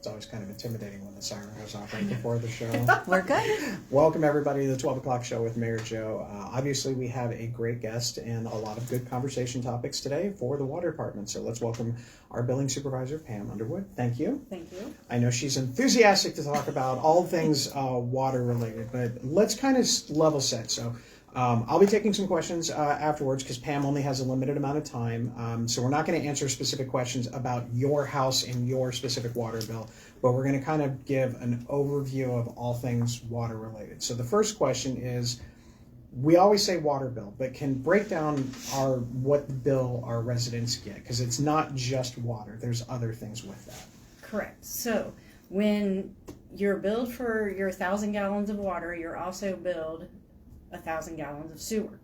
It's always kind of intimidating when the siren goes off right before the show. We're good. Welcome, everybody, to the 12 o'clock show with Mayor Joe. Obviously, we have a great guest and a lot of good conversation topics today for the water department. So let's welcome our billing supervisor, Pam Underwood. Thank you. Thank you. I know she's enthusiastic to talk about all things water related, but let's kind of level set. So I'll be taking some questions afterwards because Pam only has a limited amount of time. So we're not going to answer specific questions about your house and your specific water bill, but we're going to kind of give an overview of all things water related. So the first question is, we always say water bill, but can break down what bill our residents get, because it's not just water. There's other things with that. Correct. So when you're billed for your 1,000 gallons of water, you're also billed 1,000 gallons of sewer.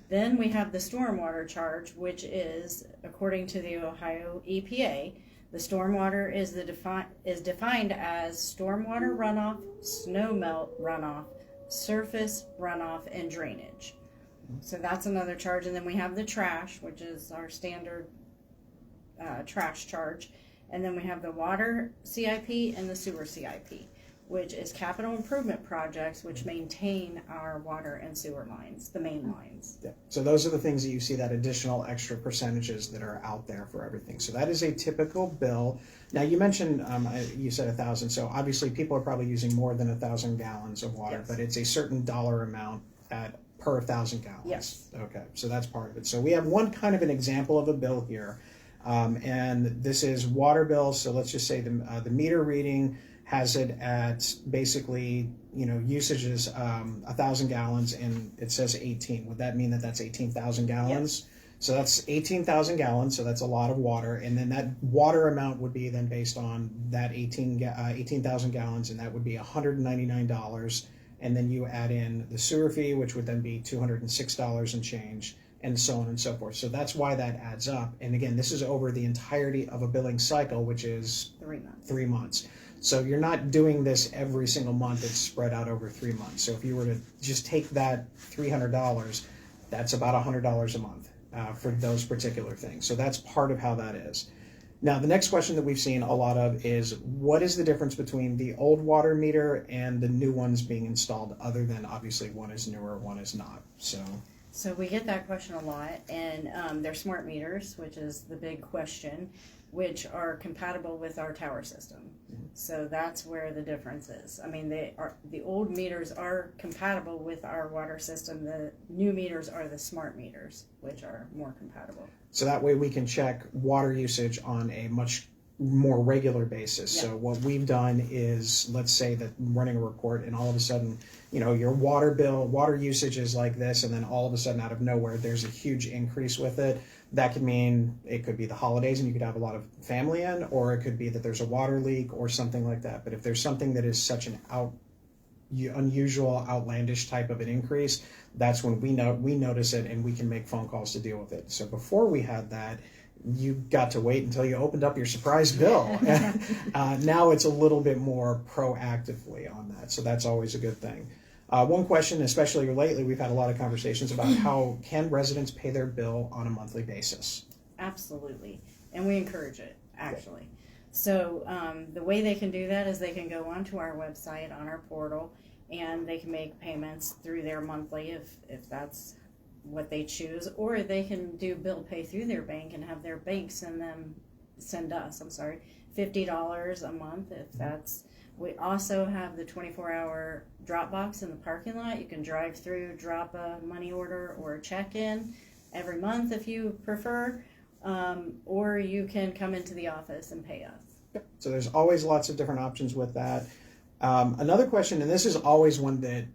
Then we have the stormwater charge, which is, according to the Ohio EPA, the stormwater is defined as stormwater runoff, snow melt runoff, surface runoff, and drainage. So that's another charge. And then we have the trash, which is our standard trash charge. And then we have the water CIP and the sewer CIP, which is capital improvement projects which maintain our water and sewer lines, the main lines. Yeah. So those are the things that you see, that additional extra percentages that are out there for everything. So that is a typical bill. Now you mentioned, you said 1,000, so obviously people are probably using more than 1,000 gallons of water, Yes. but it's a certain dollar amount per 1,000 gallons. Yes. Okay, so that's part of it. So we have one kind of an example of a bill here, and this is water bill. So let's just say the meter reading has it at basically, usage is 1,000 gallons and it says 18. Would that mean that that's 18,000 gallons? Yes. So that's 18,000 gallons, so that's a lot of water. And then that water amount would be then based on that 18,000 gallons, and that would be $199. And then you add in the sewer fee, which would then be $206 and change, and so on and so forth. So that's why that adds up. And again, this is over the entirety of a billing cycle, which is 3 months. 3 months. So you're not doing this every single month. It's spread out over 3 months. So if you were to just take that $300, that's about $100 a month for those particular things. So that's part of how that is. Now, the next question that we've seen a lot of is, what is the difference between the old water meter and the new ones being installed, other than obviously one is newer, one is not? So we get that question a lot, and they're smart meters, which is the big question, which are compatible with our tower system. Mm-hmm. So that's where the difference is. I mean, the old meters are compatible with our water system. The new meters are the smart meters, which are more compatible. So that way we can check water usage on a much more regular basis. Yeah. So what we've done is, let's say that I'm running a report and all of a sudden, your water usage is like this, and then all of a sudden out of nowhere there's a huge increase with it. That could mean it could be the holidays and you could have a lot of family in, or it could be that there's a water leak or something like that. But if there's something that is such an unusual, outlandish type of an increase, that's when we notice it and we can make phone calls to deal with it. So before we had that, you got to wait until you opened up your surprise bill. Now it's a little bit more proactively on that, so that's always a good thing. One question, especially lately, we've had a lot of conversations about how can residents pay their bill on a monthly basis? Absolutely, and we encourage it, actually. Okay. So the way they can do that is they can go onto our website, on our portal, and they can make payments through their monthly if that's what they choose, or they can do bill pay through their bank and have their bank send us $50 a month if that's. We also have the 24-hour drop box in the parking lot. You can drive through, drop a money order or a check in every month if you prefer, or you can come into the office and pay us. Yep. So there's always lots of different options with that. Another question, and this is always one that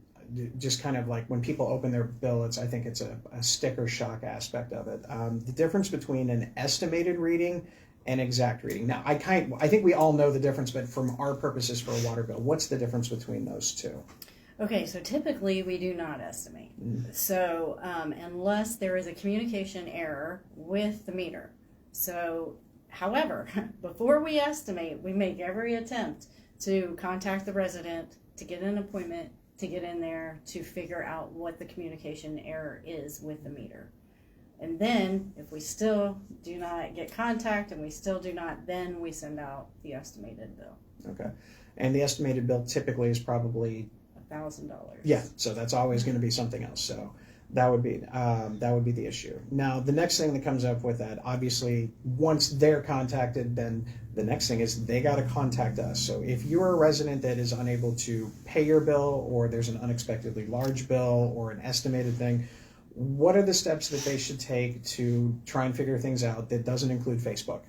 just kind of like when people open their bill, I think it's a sticker shock aspect of it. The difference between an estimated reading and exact reading. Now, I think we all know the difference, but from our purposes for a water bill, what's the difference between those two? Okay, so typically we do not estimate. So unless there is a communication error with the meter. So, however, before we estimate, we make every attempt to contact the resident, to get an appointment, to get in there, to figure out what the communication error is with the meter. And then if we still do not get contact and we still do not, then we send out the estimated bill. Okay. And the estimated bill typically is probably $1,000. Yeah, so that's always going to be something else. So that would be the issue. Now, the next thing that comes up with that, obviously, once they're contacted, then the next thing is they got to contact us. So if you're a resident that is unable to pay your bill, or there's an unexpectedly large bill or an estimated thing, what are the steps that they should take to try and figure things out that doesn't include Facebook?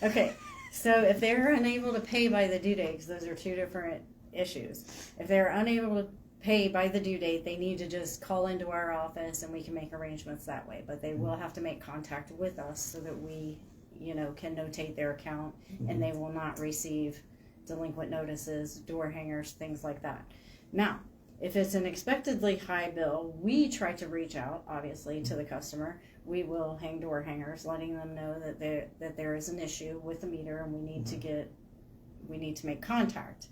Okay, so if they're unable to pay by the due date, because those are two different issues. If they're unable to pay by the due date, they need to just call into our office and we can make arrangements that way. But they will have to make contact with us so that we, can notate their account, and they will not receive delinquent notices, door hangers, things like that. Now, if it's an expectedly high bill, we try to reach out, obviously, to the customer. We will hang door hangers, letting them know that there is an issue with the meter and we need to make contact.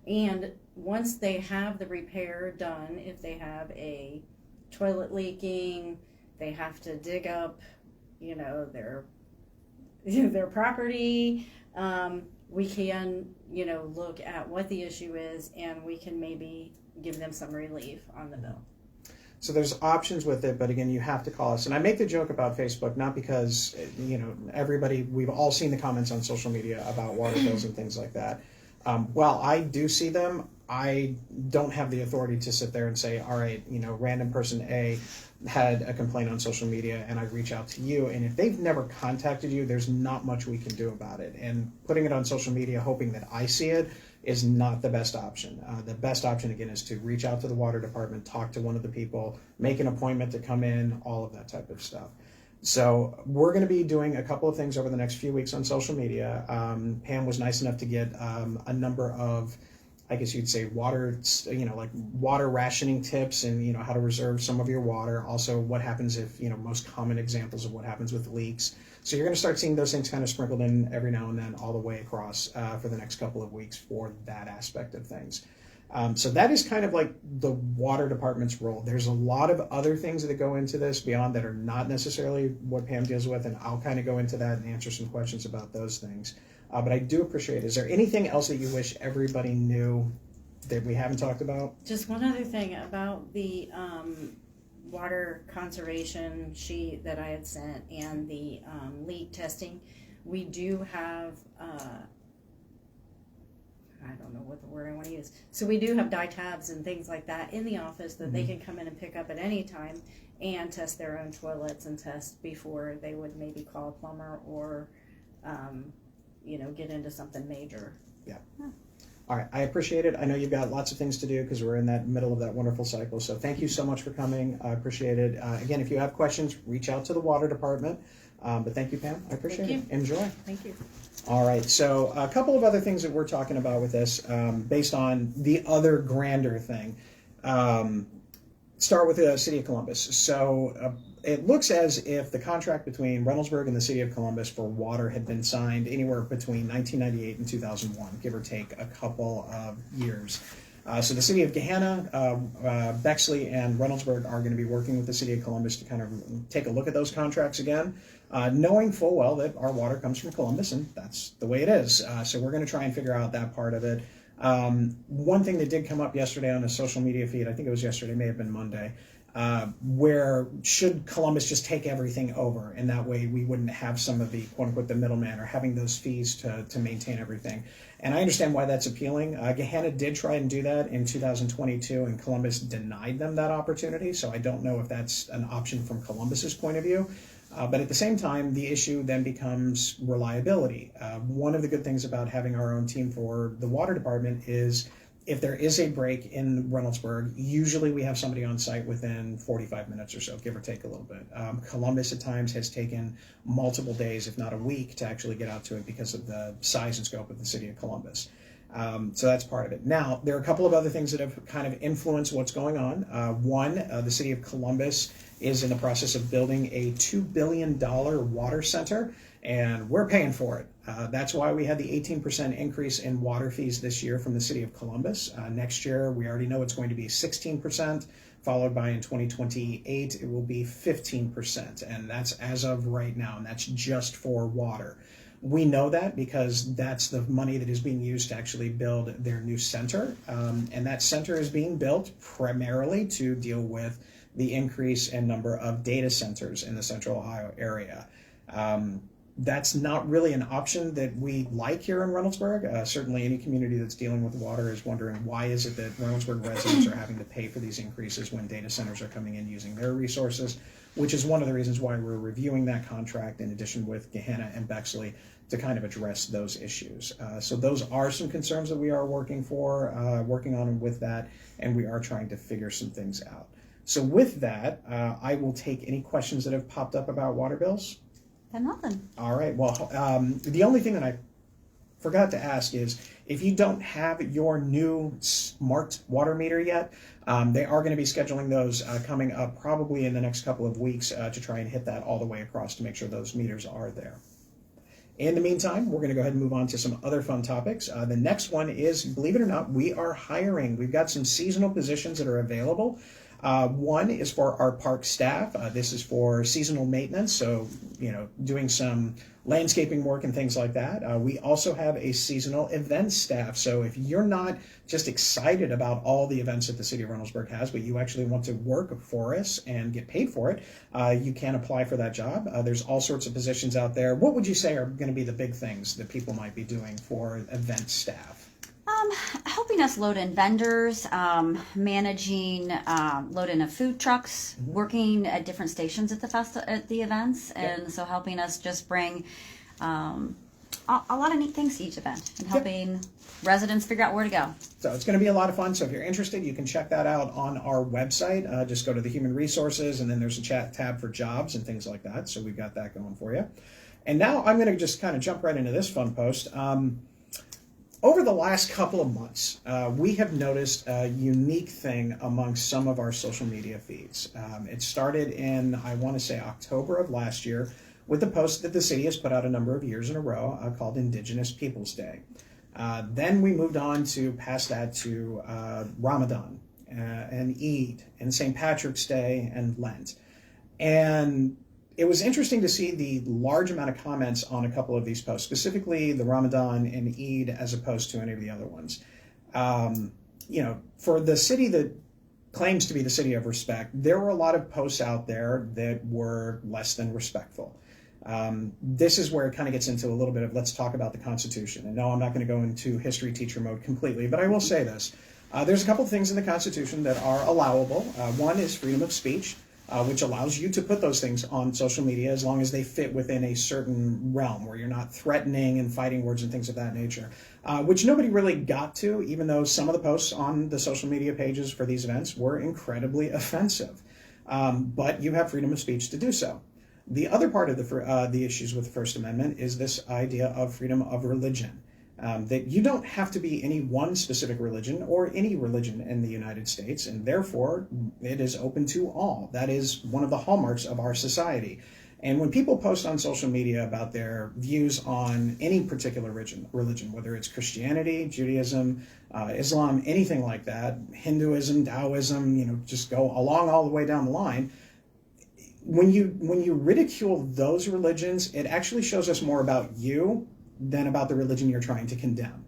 And once they have the repair done, if they have a toilet leaking, they have to dig up, their property. We can, look at what the issue is, and we can maybe give them some relief on the bill. So there's options with it, but again, you have to call us. And I make the joke about Facebook, not because, we've all seen the comments on social media about water bills and things like that. While I do see them, I don't have the authority to sit there and say, all right, random person A had a complaint on social media and I reach out to you. And if they've never contacted you, there's not much we can do about it. And putting it on social media, hoping that I see it, is not the best option. The best option, again, is to reach out to the water department, talk to one of the people, make an appointment to come in, all of that type of stuff. So we're going to be doing a couple of things over the next few weeks on social media. Pam was nice enough to get a number of, I guess you'd say, water, like water rationing tips, and how to reserve some of your water. Also, what happens if, most common examples of what happens with leaks. So you're going to start seeing those things kind of sprinkled in every now and then, all the way across for the next couple of weeks for that aspect of things. So that is kind of like the water department's role. There's a lot of other things that go into this beyond that are not necessarily what Pam deals with, and I'll kind of go into that and answer some questions about those things. But I do appreciate it. Is there anything else that you wish everybody knew that we haven't talked about? Just one other thing about the water conservation sheet that I had sent and the leak testing. We do have... I don't know what the word I want to use. So we do have dye tabs and things like that in the office that they can come in and pick up at any time and test their own toilets and test before they would maybe call a plumber or, get into something major. Yeah. All right. I appreciate it. I know you've got lots of things to do because we're in that middle of that wonderful cycle. So thank you so much for coming. I appreciate it. Again, if you have questions, reach out to the water department. But thank you, Pam. I appreciate it. Enjoy. Thank you. All right, so a couple of other things that we're talking about with this, based on the other grander thing. Start with the City of Columbus. So it looks as if the contract between Reynoldsburg and the City of Columbus for water had been signed anywhere between 1998 and 2001, give or take a couple of years. So the City of Gahanna, Bexley, and Reynoldsburg are going to be working with the City of Columbus to kind of take a look at those contracts again, knowing full well that our water comes from Columbus, and that's the way it is. So we're going to try and figure out that part of it. One thing that did come up yesterday on a social media feed, I think it was yesterday, may have been Monday, where should Columbus just take everything over, and that way we wouldn't have some of the quote-unquote the middleman or having those fees to maintain everything. And I understand why that's appealing. Gahanna did try and do that in 2022, and Columbus denied them that opportunity, so I don't know if that's an option from Columbus's point of view. But at the same time, the issue then becomes reliability. One of the good things about having our own team for the water department is if there is a break in Reynoldsburg, usually we have somebody on site within 45 minutes or so, give or take a little bit. Columbus at times has taken multiple days, if not a week, to actually get out to it because of the size and scope of the City of Columbus. So that's part of it. Now, there are a couple of other things that have kind of influenced what's going on. One, the City of Columbus is in the process of building a $2 billion water center, and we're paying for it. That's why we had the 18% increase in water fees this year from the city of Columbus. Next year, we already know it's going to be 16%, followed by in 2028, it will be 15%. And that's as of right now, and that's just for water. We know that because that's the money that is being used to actually build their new center. And that center is being built primarily to deal with the increase in number of data centers in the Central Ohio area. That's not really an option that we like here in Reynoldsburg. Certainly any community that's dealing with water is wondering why is it that Reynoldsburg residents are having to pay for these increases when data centers are coming in using their resources, which is one of the reasons why we're reviewing that contract in addition with Gehenna and Bexley to kind of address those issues. So those are some concerns that we are working on with that, and we are trying to figure some things out. So with that, I will take any questions that have popped up about water bills. Nothing. All right. Well, the only thing that I forgot to ask is if you don't have your new smart water meter yet, they are going to be scheduling those coming up probably in the next couple of weeks to try and hit that all the way across to make sure those meters are there. In the meantime, we're going to go ahead and move on to some other fun topics. The next one is, believe it or not, we are hiring. We've got some seasonal positions that are available. One is for our park staff. This is for seasonal maintenance, so doing some landscaping work and things like that. We also have a seasonal events staff. So if you're not just excited about all the events that the city of Reynoldsburg has, but you actually want to work for us and get paid for it, you can apply for that job. There's all sorts of positions out there. What would you say are going to be the big things that people might be doing for event staff? Helping us load in vendors, managing load in of food trucks, working at different stations at the events, and so helping us just bring a lot of neat things to each event and helping residents figure out where to go. So it's going to be a lot of fun. So if you're interested, you can check that out on our website. Just go to the Human Resources, and then there's a chat tab for jobs and things like that. So we've got that going for you. And now I'm going to just kind of jump right into this fun post. Over the last couple of months, we have noticed a unique thing amongst some of our social media feeds. It started in, I want to say, October of last year with a post that the city has put out a number of years in a row called Indigenous Peoples Day. Then we moved on to past that to Ramadan and Eid and St. Patrick's Day and Lent. And it was interesting to see the large amount of comments on a couple of these posts, specifically the Ramadan and Eid as opposed to any of the other ones. For the city that claims to be the city of respect, there were a lot of posts out there that were less than respectful. This is where it kind of gets into a little bit of let's talk about the Constitution. And no, I'm not going to go into history teacher mode completely, but I will say this. There's a couple of things in the Constitution that are allowable. One is freedom of speech. Which allows you to put those things on social media as long as they fit within a certain realm where you're not threatening and fighting words and things of that nature, which nobody really got to, even though some of the posts on the social media pages for these events were incredibly offensive. But you have freedom of speech to do so. The other part of the issues with the First Amendment is this idea of freedom of religion. That you don't have to be any one specific religion or any religion in the United States, and therefore it is open to all. That is one of the hallmarks of our society. And when people post on social media about their views on any particular religion, whether it's Christianity, Judaism, Islam, anything like that, Hinduism, Taoism, just go along all the way down the line, when you ridicule those religions, it actually shows us more about you than about the religion you're trying to condemn.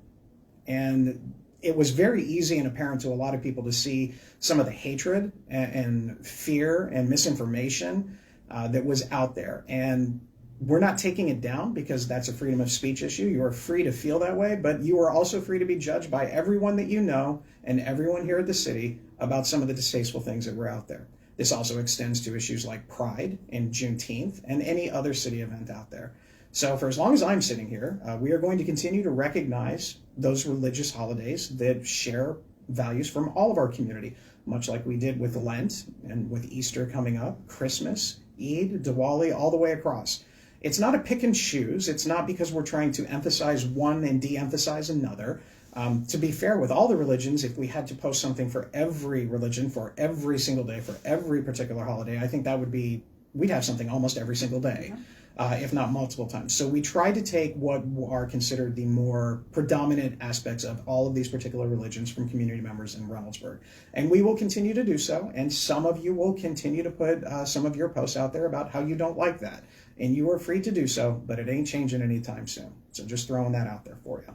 And it was very easy and apparent to a lot of people to see some of the hatred and fear and misinformation that was out there. And we're not taking it down because that's a freedom of speech issue. You are free to feel that way, but you are also free to be judged by everyone that you know and everyone here at the city about some of the distasteful things that were out there. This also extends to issues like Pride and Juneteenth and any other city event out there. So for as long as I'm sitting here, we are going to continue to recognize those religious holidays that share values from all of our community, much like we did with Lent and with Easter coming up, Christmas, Eid, Diwali, all the way across. It's not a pick and choose. It's not because we're trying to emphasize one and de-emphasize another. To be fair, with all the religions, if we had to post something for every religion, for every single day, for every particular holiday, I think we'd have something almost every single day, if not multiple times. So we try to take what are considered the more predominant aspects of all of these particular religions from community members in Reynoldsburg. And we will continue to do so. And some of you will continue to put some of your posts out there about how you don't like that. And you are free to do so, but it ain't changing anytime soon. So just throwing that out there for you.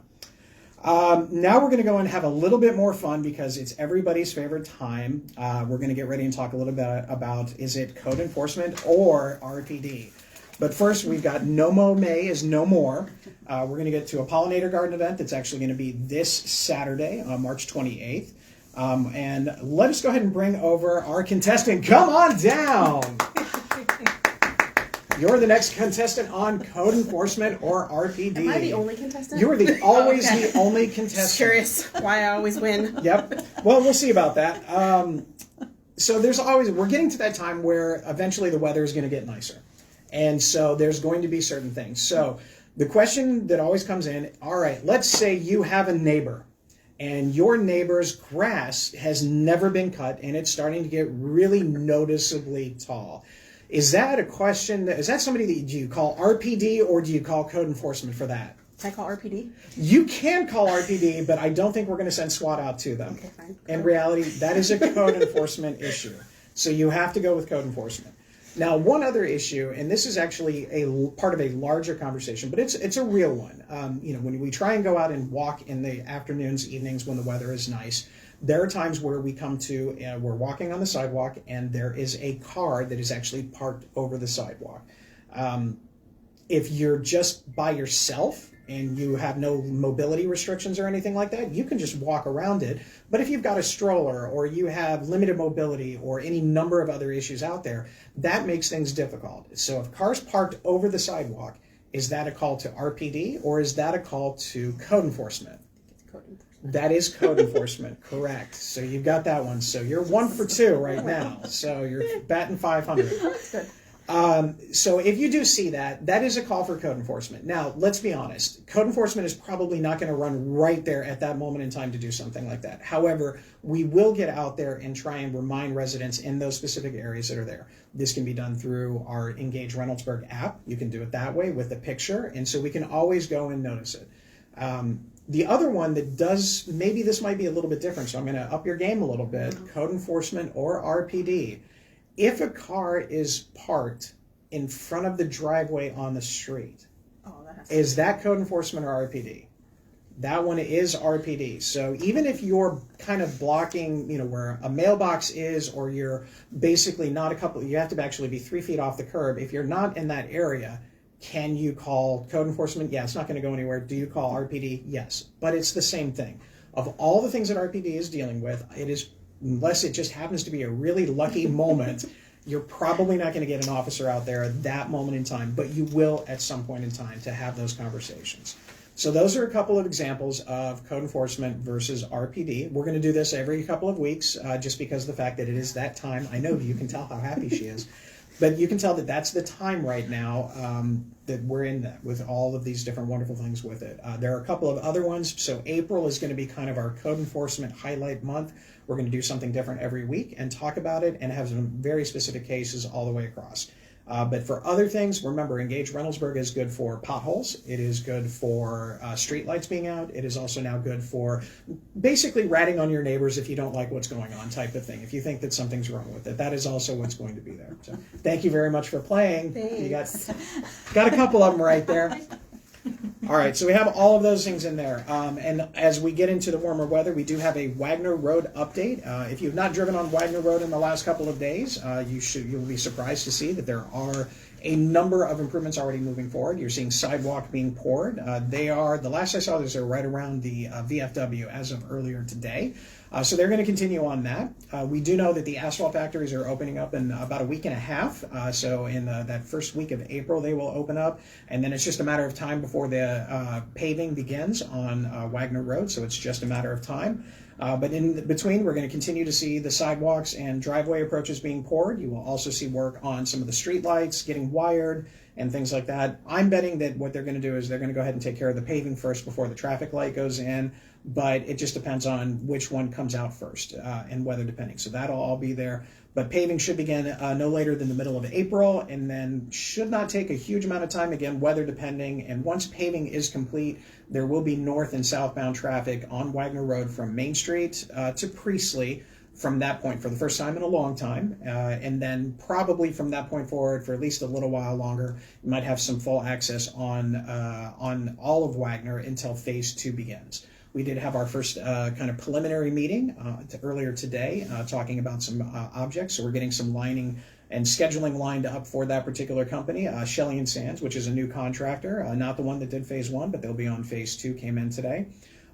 Now we're going to go and have a little bit more fun because it's everybody's favorite time. We're going to get ready and talk a little bit about, is it code enforcement or RPD? But first, we've got No Mo May is No More. We're going to get to a pollinator garden event that's actually going to be this Saturday, March 28th. And let us go ahead and bring over our contestant. Come on down. You're the next contestant on code enforcement or RPD. Am I the only contestant? You are always the only contestant. Just curious why I always win. Yep. Well, we'll see about that. So we're getting to that time where eventually the weather is going to get nicer. And so there's going to be certain things. So the question that always comes in, all right, let's say you have a neighbor and your neighbor's grass has never been cut and it's starting to get really noticeably tall. Is that a question, is that somebody that do you call RPD or do you call code enforcement for that? Can I call RPD? You can call RPD, but I don't think we're going to send SWAT out to them. Okay, fine. In reality, that is a code enforcement issue. So you have to go with code enforcement. Now, one other issue, and this is actually a part of a larger conversation, but it's a real one. When we try and go out and walk in the afternoons, evenings when the weather is nice, there are times where we come to, we're walking on the sidewalk, and there is a car that is actually parked over the sidewalk. If you're just by yourself and you have no mobility restrictions or anything like that, you can just walk around it. But if you've got a stroller or you have limited mobility or any number of other issues out there, that makes things difficult. So if cars parked over the sidewalk, is that a call to RPD or is that a call to code enforcement? It's code enforcement. That is code enforcement, correct. So you've got that one. So you're 1 for 2 right now. So you're batting 500. That's good. So if you do see that, that is a call for code enforcement. Now, let's be honest. Code enforcement is probably not going to run right there at that moment in time to do something like that. However, we will get out there and try and remind residents in those specific areas that are there. This can be done through our Engage Reynoldsburg app. You can do it that way with a picture, and so we can always go and notice it. The other one that does, maybe this might be a little bit different, so I'm going to up your game a little bit, code enforcement or RPD. If a car is parked in front of the driveway on the street, is that code enforcement or RPD? That one is RPD. So even if you're kind of blocking, where a mailbox is, or you're basically not you have to actually be 3 feet off the curb. If you're not in that area, can you call code enforcement? Yeah, it's not going to go anywhere. Do you call RPD? Yes. But it's the same thing. Of all the things that RPD is dealing with, it is, unless it just happens to be a really lucky moment, you're probably not going to get an officer out there at that moment in time, but you will at some point in time to have those conversations. So those are a couple of examples of code enforcement versus RPD. We're going to do this every couple of weeks just because of the fact that it is that time. I know you can tell how happy she is. But you can tell that that's the time right now that we're in that with all of these different wonderful things with it. There are a couple of other ones. So April is going to be kind of our code enforcement highlight month. We're going to do something different every week and talk about it and have some very specific cases all the way across. But for other things, remember, Engage Reynoldsburg is good for potholes. It is good for street lights being out. It is also now good for basically ratting on your neighbors if you don't like what's going on type of thing. If you think that something's wrong with it, that is also what's going to be there. So thank you very much for playing. Thanks. You got a couple of them right there. All right, so we have all of those things in there. And as we get into the warmer weather, we do have a Wagner Road update. If you've not driven on Wagner Road in the last couple of days, you'll be surprised to see that there are a number of improvements already moving forward. You're seeing sidewalk being poured. The last I saw, they're right around the VFW as of earlier today. So they're going to continue on that. We do know that the asphalt factories are opening up in about a week and a half. So in that first week of April, they will open up. And then it's just a matter of time before the paving begins on Wagner Road. So it's just a matter of time. But in between, we're going to continue to see the sidewalks and driveway approaches being poured. You will also see work on some of the street lights getting wired and things like that. I'm betting that what they're going to do is they're going to go ahead and take care of the paving first before the traffic light goes in, but it just depends on which one comes out first and weather depending. So that'll all be there. But paving should begin no later than the middle of April, and then should not take a huge amount of time, again, weather depending. And once paving is complete, there will be north and southbound traffic on Wagner Road from Main Street to Priestley from that point for the first time in a long time. And then probably from that point forward for at least a little while longer, you might have some full access on all of Wagner until phase 2 begins. We did have our first kind of preliminary meeting earlier today talking about some objects. So we're getting some lining and scheduling lined up for that particular company, Shelley and Sands, which is a new contractor, not the one that did phase 1, but they'll be on phase 2, came in today.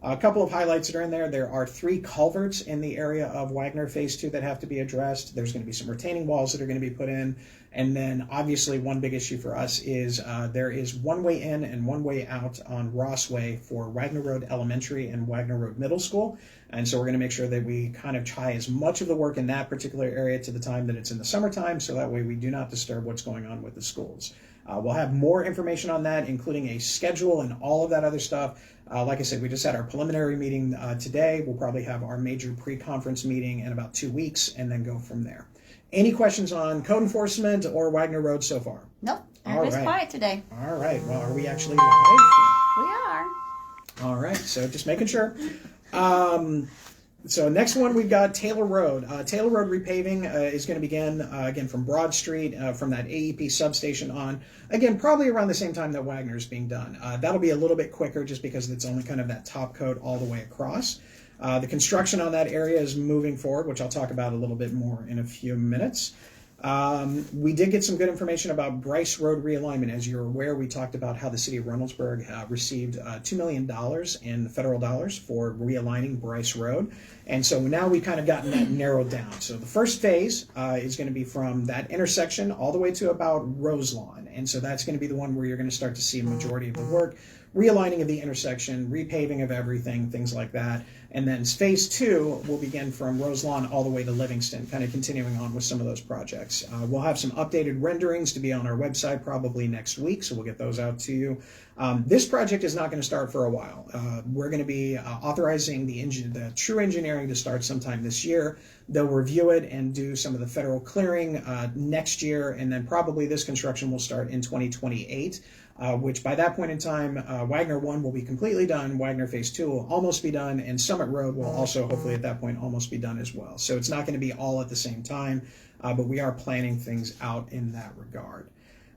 A couple of highlights that are in there. There are 3 culverts in the area of Wagner phase 2 that have to be addressed. There's going to be some retaining walls that are going to be put in. And then obviously one big issue for us is there is one way in and one way out on Ross Way for Wagner Road Elementary and Wagner Road Middle School. And so we're going to make sure that we kind of tie as much of the work in that particular area to the time that it's in the summertime, so that way we do not disturb what's going on with the schools. We'll have more information on that, including a schedule and all of that other stuff. Like I said, we just had our preliminary meeting today. We'll probably have our major pre-conference meeting in about 2 weeks and then go from there. Any questions on code enforcement or Wagner Road so far? Nope. All Everybody's right. quiet today. All right. Well, are we actually live? We are. All right. So just making sure. So next one, we've got Taylor Road. Taylor Road repaving is going to begin, again, from Broad Street, from that AEP substation on, again, probably around the same time that Wagner is being done. That'll be a little bit quicker just because it's only kind of that top coat all the way across. The construction on that area is moving forward, which I'll talk about a little bit more in a few minutes. We did get some good information about Bryce Road realignment. As you're aware, we talked about how the city of Reynoldsburg received $2 million in federal dollars for realigning Bryce Road. And so now we've kind of gotten that narrowed down. So the first phase is going to be from that intersection all the way to about Roselawn. And so that's going to be the one where you're going to start to see a majority of the work. Realigning of the intersection, repaving of everything, things like that. And then phase 2 will begin from Roselawn all the way to Livingston, kind of continuing on with some of those projects. We'll have some updated renderings to be on our website probably next week, so we'll get those out to you. This project is not going to start for a while. We're going to be authorizing the true engineering to start sometime this year. They'll review it and do some of the federal clearing next year, and then probably this construction will start in 2028. Which by that point in time, Wagner 1 will be completely done, Wagner Phase 2 will almost be done, and Summit Road will also hopefully at that point almost be done as well. So it's not going to be all at the same time, but we are planning things out in that regard.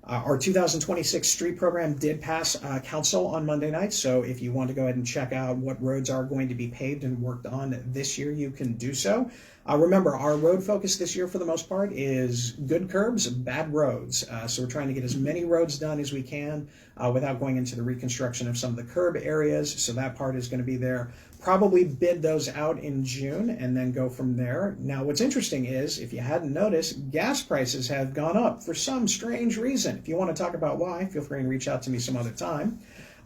Our 2026 street program did pass council on Monday night, so if you want to go ahead and check out what roads are going to be paved and worked on this year, you can do so. Remember, our road focus this year for the most part is good curbs, bad roads. So we're trying to get as many roads done as we can without going into the reconstruction of some of the curb areas. So that part is going to be there. Probably bid those out in June and then go from there. Now, what's interesting is, if you hadn't noticed, gas prices have gone up for some strange reason. If you want to talk about why, feel free and reach out to me some other time.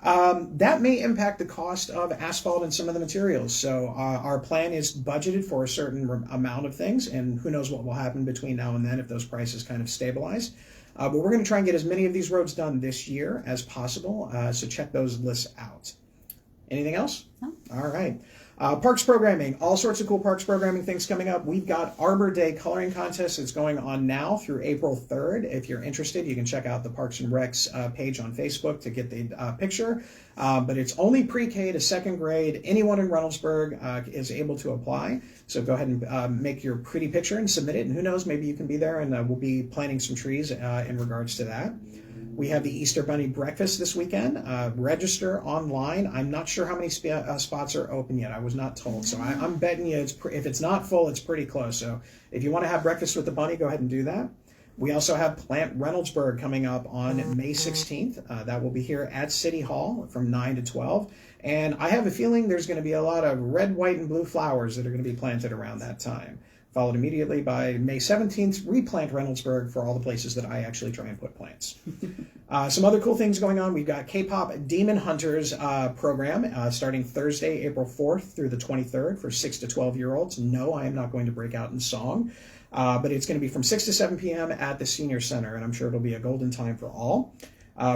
That may impact the cost of asphalt and some of the materials. So our plan is budgeted for a certain amount of things, and who knows what will happen between now and then if those prices kind of stabilize. But we're going to try and get as many of these roads done this year as possible, so check those lists out. Anything else? No. All right. Parks programming, all sorts of cool parks programming things coming up. We've got Arbor Day coloring contest. It's going on now through April 3rd. If you're interested, you can check out the Parks and Recs page on Facebook to get the picture. But it's only pre-K to second grade. Anyone in Reynoldsburg is able to apply. So go ahead and make your pretty picture and submit it. And who knows, maybe you can be there, and we'll be planting some trees in regards to that. We have the Easter Bunny breakfast this weekend. Register online. I'm not sure how many spots are open yet. I was not told. So I'm betting you if it's not full, it's pretty close. So if you want to have breakfast with the bunny, go ahead and do that. We also have Plant Reynoldsburg coming up on May 16th. That will be here at City Hall from 9 to 12. And I have a feeling there's going to be a lot of red, white, and blue flowers that are going to be planted around that time. followed immediately by May 17th, Replant Reynoldsburg for all the places that I actually try and put plants. Some other cool things going on. We've got K-Pop Demon Hunters program starting Thursday, April 4th through the 23rd for 6 to 12-year-olds. No, I am not going to break out in song, but it's going to be from 6 to 7 p.m. at the Senior Center, and I'm sure it'll be a golden time for all.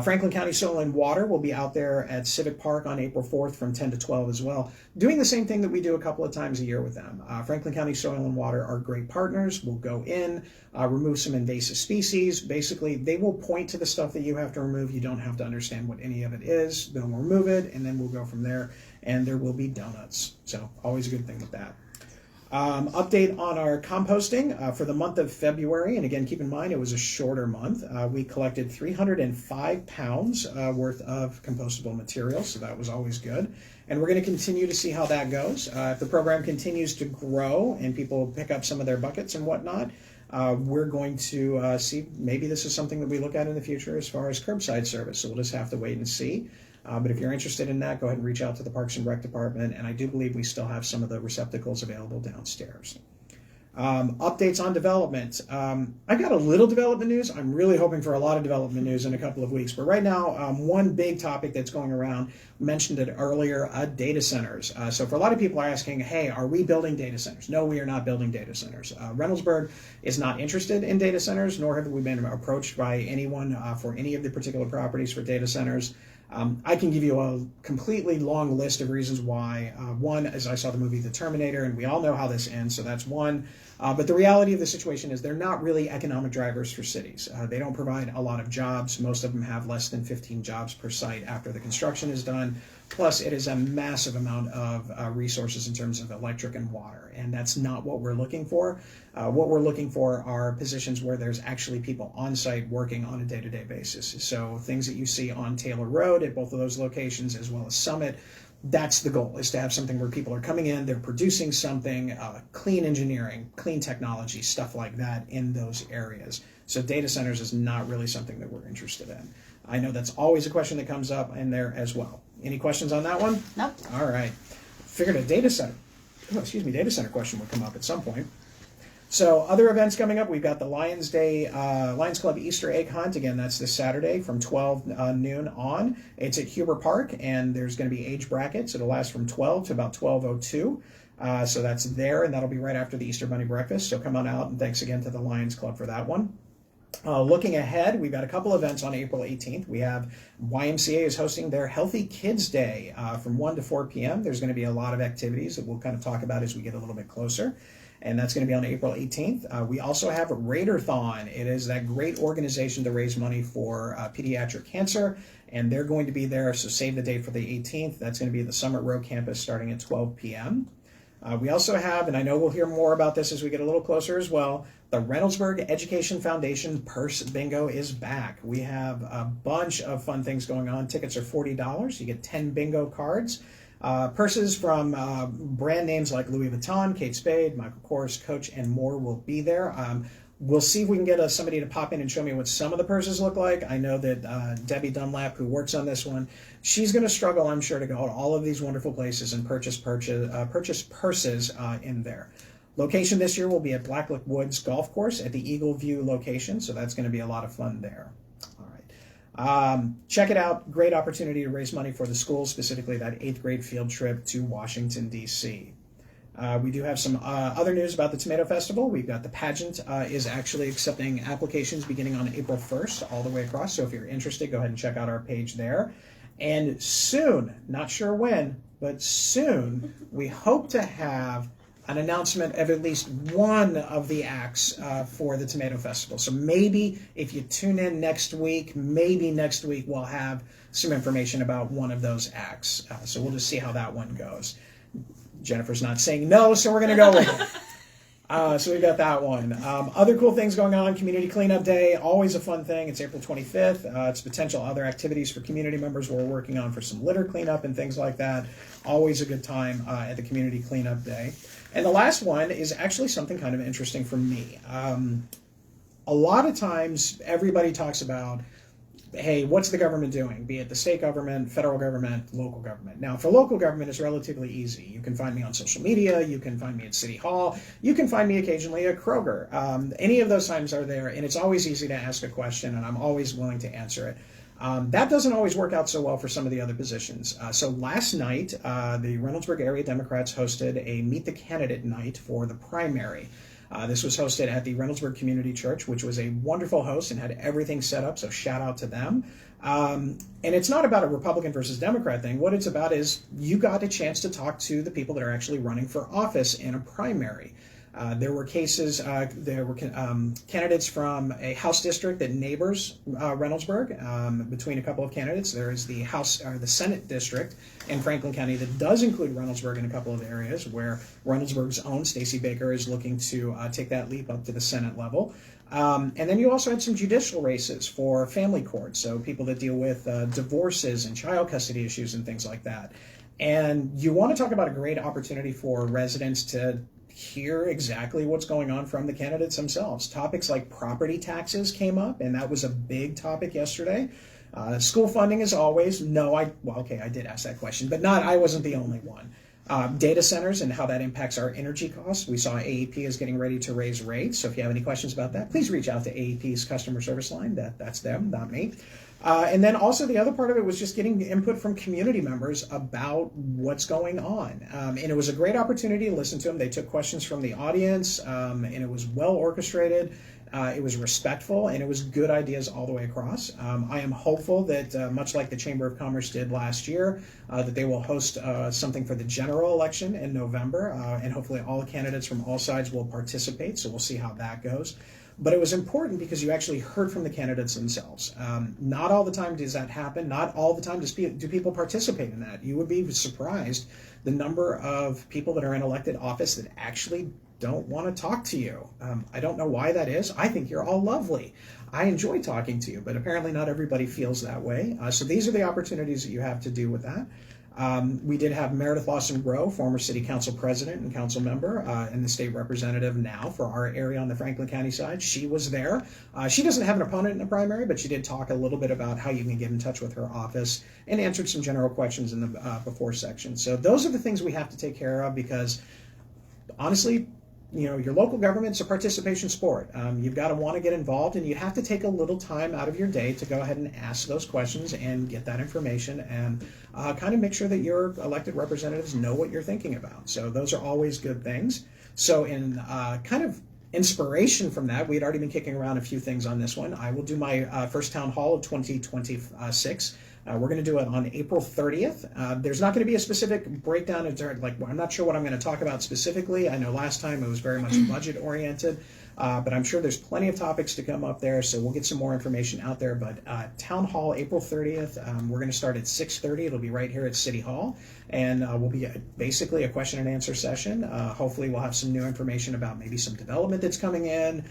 Franklin County Soil and Water will be out there at Civic Park on April 4th from 10 to 12 as well, doing the same thing that we do a couple of times a year with them. Franklin County Soil and Water are great partners. We'll go in, remove some invasive species. Basically, they will point to the stuff that you have to remove. You don't have to understand what any of it is. They'll remove it, and then we'll go from there, and there will be donuts. So always a good thing with that. Update on our composting for the month of February, and again, keep in mind it was a shorter month. We collected 305 pounds worth of compostable material, so that was always good. And we're going to continue to see how that goes. If the program continues to grow and people pick up some of their buckets and whatnot, we're going to see maybe this is something that we look at in the future as far as curbside service. So we'll just have to wait and see. But if you're interested in that, go ahead and reach out to the Parks and Rec Department, and I do believe we still have some of the receptacles available downstairs. Updates on development. I've got a little development news. I'm really hoping for a lot of development news in a couple of weeks. But right now, one big topic that's going around, mentioned it earlier, data centers. So for a lot of people are asking, hey, are we building data centers? No, we are not building data centers. Reynoldsburg is not interested in data centers, nor have we been approached by anyone for any of the particular properties for data centers. I can give you a completely long list of reasons why. One, as I saw the movie The Terminator, and we all know how this ends, so that's one. But the reality of the situation is they're not really economic drivers for cities. They don't provide a lot of jobs. Most of them have less than 15 jobs per site after the construction is done. Plus, it is a massive amount of resources in terms of electric and water, and that's not what we're looking for. What we're looking for are positions where there's actually people on site working on a day-to-day basis. So things that you see on Taylor Road at both of those locations, as well as Summit, that's the goal, is to have something where people are coming in, they're producing something, clean engineering, clean technology, stuff like that in those areas. So data centers is not really something that we're interested in. I know that's always a question that comes up in there as well. Any questions on that one? Nope. All right. Figured a data center question would come up at some point. So other events coming up, we've got the Lions Club Easter egg hunt. Again, that's this Saturday from 12 noon on. It's at Huber Park, and there's going to be age brackets. It'll last from 12 to about 12:02. So that's there, and that'll be right after the Easter Bunny breakfast. So come on out, and thanks again to the Lions Club for that one. Looking ahead, we've got a couple events on April 18th. We have YMCA is hosting their Healthy Kids Day from 1 to 4 p.m. There's going to be a lot of activities that we'll kind of talk about as we get a little bit closer. And that's going to be on April 18th. We also have Raiderthon. It is that great organization to raise money for pediatric cancer, and they're going to be there, so save the date for the 18th. That's going to be at the Summit Row campus starting at 12 p.m. We also have, and I know we'll hear more about this as we get a little closer as well, the Reynoldsburg Education Foundation Purse Bingo is back. We have a bunch of fun things going on. Tickets are $40. You get 10 bingo cards. Purses from brand names like Louis Vuitton, Kate Spade, Michael Kors, Coach, and more will be there. We'll see if we can get somebody to pop in and show me what some of the purses look like. I know that Debbie Dunlap, who works on this one, she's going to struggle, I'm sure, to go to all of these wonderful places and purchase purses in there. Location this year will be at Blacklick Woods Golf Course at the Eagle View location, so that's going to be a lot of fun there. Check it out. Great opportunity to raise money for the school, specifically that 8th grade field trip to Washington, D.C. We do have some other news about the Tomato Festival. We've got the pageant is actually accepting applications beginning on April 1st all the way across. So if you're interested, go ahead and check out our page there. And soon, not sure when, but soon, we hope to have an announcement of at least one of the acts for the Tomato Festival. So maybe if you tune in next week, we'll have some information about one of those acts. So we'll just see how that one goes. Jennifer's not saying no, so we're going to go with it. So we've got that one. Other cool things going on, Community Cleanup Day, always a fun thing. It's April 25th. It's potential other activities for community members we're working on for some litter cleanup and things like that. Always a good time at the Community Cleanup Day. And the last one is actually something kind of interesting for me. A lot of times everybody talks about hey, what's the government doing? Be it the state government, federal government, local government. Now, for local government, it's relatively easy. You can find me on social media. You can find me at City Hall. You can find me occasionally at Kroger. Any of those times are there, and it's always easy to ask a question, and I'm always willing to answer it. That doesn't always work out so well for some of the other positions. So last night, the Reynoldsburg area Democrats hosted a Meet the Candidate night for the primary. This was hosted at the Reynoldsburg Community Church, which was a wonderful host and had everything set up, so shout out to them. And it's not about a Republican versus Democrat thing. What it's about is you got a chance to talk to the people that are actually running for office in a primary. There were candidates from a House district that neighbors Reynoldsburg. Between a couple of candidates, there is the Senate district in Franklin County that does include Reynoldsburg in a couple of areas where Reynoldsburg's own Stacey Baker is looking to take that leap up to the Senate level. And then you also had some judicial races for family courts, so people that deal with divorces and child custody issues and things like that. And you want to talk about a great opportunity for residents to hear exactly what's going on from the candidates themselves. Topics like property taxes came up, and that was a big topic yesterday. School funding, as always. I did ask that question, but I wasn't the only one. Data centers and how that impacts our energy costs. We saw AEP is getting ready to raise rates, so if you have any questions about that, please reach out to AEP's customer service line. That's them, not me. And then also the other part of it was just getting input from community members about what's going on. And it was a great opportunity to listen to them. They took questions from the audience, and it was well orchestrated. It was respectful, and it was good ideas all the way across. I am hopeful that, much like the Chamber of Commerce did last year, that they will host something for the general election in November, and hopefully all the candidates from all sides will participate, so we'll see how that goes. But it was important because you actually heard from the candidates themselves. Not all the time does that happen. Not all the time do people participate in that. You would be surprised the number of people that are in elected office that actually don't want to talk to you. I don't know why that is. I think you're all lovely. I enjoy talking to you, but apparently not everybody feels that way. So these are the opportunities that you have to do with that. We did have Meredith Lawson-Grow, former city council president and council member, and the state representative now for our area on the Franklin County side. She was there. She doesn't have an opponent in the primary, but she did talk a little bit about how you can get in touch with her office and answered some general questions in the before section. So those are the things we have to take care of because, honestly, your local government's a participation sport. You've got to want to get involved, and you have to take a little time out of your day to go ahead and ask those questions and get that information and kind of make sure that your elected representatives know what you're thinking about. So those are always good things. So in kind of inspiration from that, we had already been kicking around a few things on this one. I will do my first town hall of 2026. We're going to do it on April 30th. There's not going to be a specific breakdown. I'm not sure what I'm going to talk about specifically. I know last time it was very much budget oriented, but I'm sure there's plenty of topics to come up there. So we'll get some more information out there. But Town Hall, April 30th, we're going to start at 6:30. It'll be right here at City Hall. And we'll be basically a question and answer session. Hopefully we'll have some new information about maybe some development that's coming in.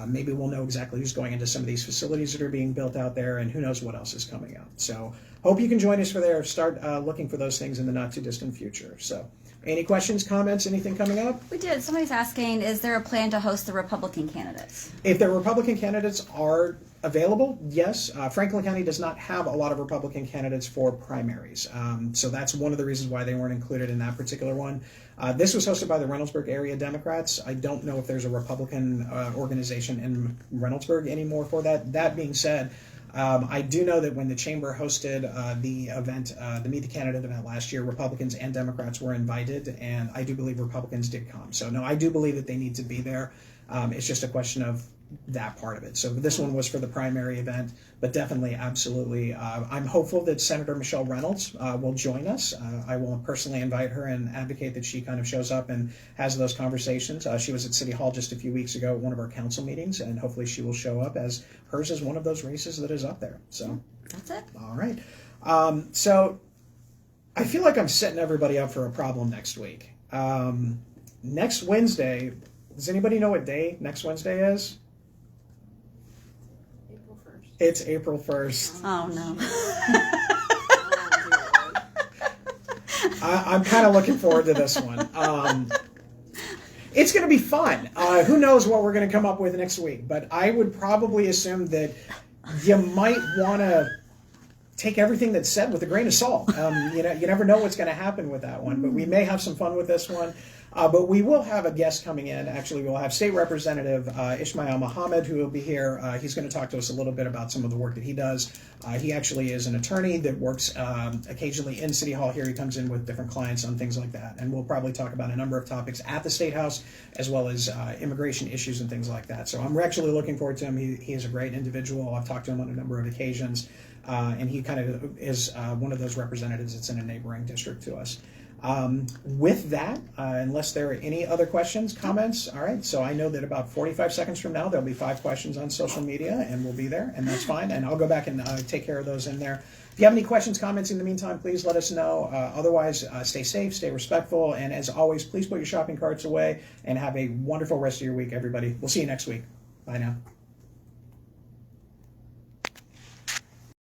Maybe we'll know exactly who's going into some of these facilities that are being built out there, and who knows what else is coming up. So hope you can join us for there. Start looking for those things in the not too distant future. So any questions, comments, anything coming up? We did. Somebody's asking, is there a plan to host the Republican candidates? If the Republican candidates are available, yes. Franklin County does not have a lot of Republican candidates for primaries. So that's one of the reasons why they weren't included in that particular one. This was hosted by the Reynoldsburg area Democrats. I don't know if there's a Republican organization in Reynoldsburg anymore for that. That being said, I do know that when the chamber hosted the event, the Meet the Candidate event last year, Republicans and Democrats were invited, and I do believe Republicans did come. So no, I do believe that they need to be there. It's just a question of that part of it. So this one was for the primary event, but definitely, absolutely. I'm hopeful that Senator Michelle Reynolds will join us. I will personally invite her and advocate that she kind of shows up and has those conversations. She was at City Hall just a few weeks ago at one of our council meetings, and hopefully she will show up, as hers is one of those races that is up there. So that's it. All right. So I feel like I'm setting everybody up for a problem next week. Next Wednesday, does anybody know what day next Wednesday is? It's April 1st. Oh, no. I'm kind of looking forward to this one. It's going to be fun. Who knows what we're going to come up with next week, but I would probably assume that you might want to take everything that's said with a grain of salt. You never know what's going to happen with that one, but we may have some fun with this one. But we will have a guest coming in. Actually, we'll have State Representative Ismail Mohammed, who will be here. He's going to talk to us a little bit about some of the work that he does. He actually is an attorney that works occasionally in City Hall here. He comes in with different clients on things like that. And we'll probably talk about a number of topics at the State House, as well as immigration issues and things like that. So I'm actually looking forward to him. He is a great individual. I've talked to him on a number of occasions. And he kind of is one of those representatives that's in a neighboring district to us. With that, unless there are any other questions, comments, all right, so I know that about 45 seconds from now, there'll be 5 questions on social media, and we'll be there, and that's fine, and I'll go back and take care of those in there. If you have any questions, comments in the meantime, please let us know. Otherwise, stay safe, stay respectful, and as always, please put your shopping carts away, and have a wonderful rest of your week, everybody. We'll see you next week. Bye now.